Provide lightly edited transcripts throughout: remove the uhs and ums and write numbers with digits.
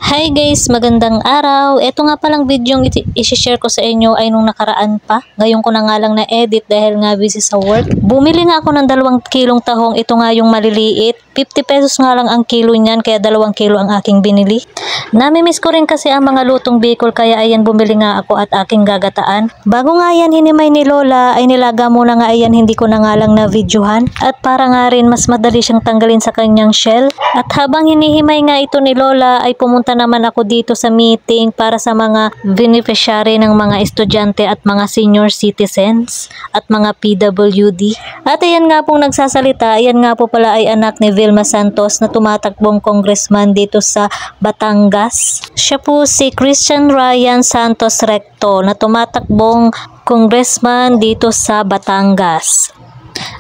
Hi guys, magandang araw. Ito nga palang video yung i-share ko sa inyo ay nung nakaraan pa. Ngayon ko na nga lang na-edit dahil nga busy sa work. Bumili nga ako ng 2 kilong tahong. Ito nga yung maliliit. 50 pesos nga lang ang kilo niyan kaya 2 kilo ang aking binili. Namimiss ko rin kasi ang mga lutong Bicol kaya ayan bumili nga ako at aking gagataan. Bago nga yan hinimay ni Lola ay nilaga muna nga ayan, hindi ko na nga lang na videohan. At para nga rin mas madali siyang tanggalin sa kanyang shell. At habang hinihimay nga ito ni Lola ay pumunta naman ako dito sa meeting para sa mga beneficiary ng mga estudyante at mga senior citizens at mga PWD. At ayan nga pong nagsasalita, ayan nga po pala ay anak ni Vilma Santos na tumatakbong congressman dito sa Batangas. Siya po si Christian Ryan Santos Recto na tumatakbong congressman dito sa Batangas.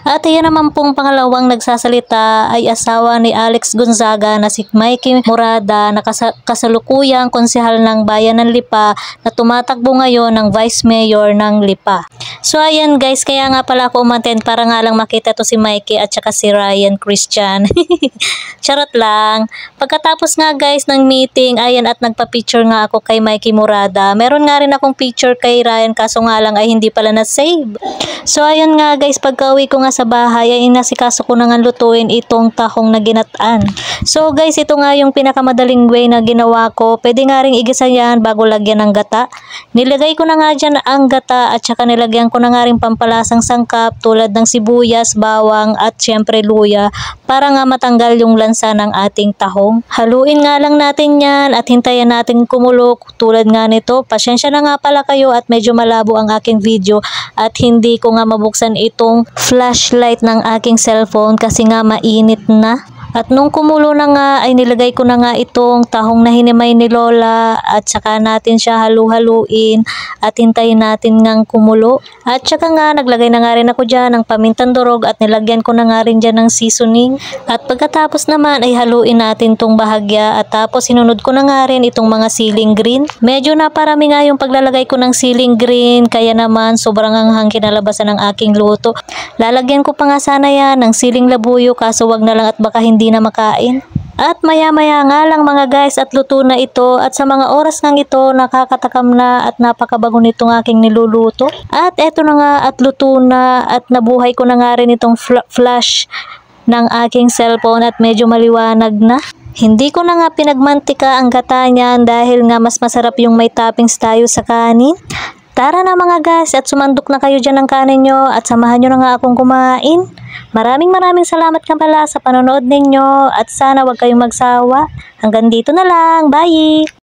At ayan naman pong pangalawang nagsasalita ay asawa ni Alex Gonzaga na si Mikey Morada na kasalukuyang konsehal ng Bayan ng Lipa na tumatakbo ngayon ng Vice Mayor ng Lipa. So ayan guys, kaya nga pala ako umattend para nga lang makita to si Mikey at saka si Ryan Christian. Charot lang. Pagkatapos nga guys ng meeting, ayan at nagpa-picture nga ako kay Mikey Morada. Meron nga rin akong picture kay Ryan kaso nga lang ay hindi pala na-save. So ayan nga guys, pagka-uwi ko nga sa bahay ay inasikaso ko na nga lutuin itong tahong na ginataan. So guys, ito nga yung pinakamadaling way na ginawa ko. Pwede nga rin igisa yan bago lagyan ng gata. Nilagay ko na nga dyan ang gata at saka nilagyan ko na nga rin pampalasang sangkap tulad ng sibuyas, bawang at syempre luya para nga matanggal yung lansa ng ating tahong. Haluin nga lang natin yan at hintayin natin kumulo tulad nga nito. Pasensya na nga pala kayo at medyo malabo ang aking video at hindi ko nga mabuksan itong flashlight ng aking cellphone kasi nga mainit na. At nung kumulo na nga ay nilagay ko na nga itong tahong na hinimay ni Lola at saka natin siya halu-haluin at hintayin natin ngang kumulo. At saka nga naglagay na nga rin ako dyan ng pamintang durog at nilagyan ko na nga rin dyan ng seasoning. At pagkatapos naman ay haluin natin tong bahagya at tapos sinunod ko na nga rin itong mga siling green. Medyo naparami nga yung paglalagay ko ng siling green kaya naman sobrang anghang kinalabasan ng aking luto. Lalagyan ko pa nga sana yan ng siling labuyo kaso wag na lang at baka hindi na makain. At maya-maya nga lang mga guys at luto na ito at sa mga oras ngang ito nakakatakam na at napakabago nitong aking niluluto. At eto na nga at luto na at nabuhay ko na nga rin itong flash ng aking cellphone at medyo maliwanag na. Hindi ko na nga pinagmantika ang gata niyan dahil nga mas masarap yung may toppings tayo sa kanin. Tara na mga guys at sumandok na kayo dyan ng kanin nyo at samahan nyo na nga akong kumain. Maraming salamat nga pala sa panonood ninyo at sana wag kayong magsawa. Hanggang dito na lang. Bye!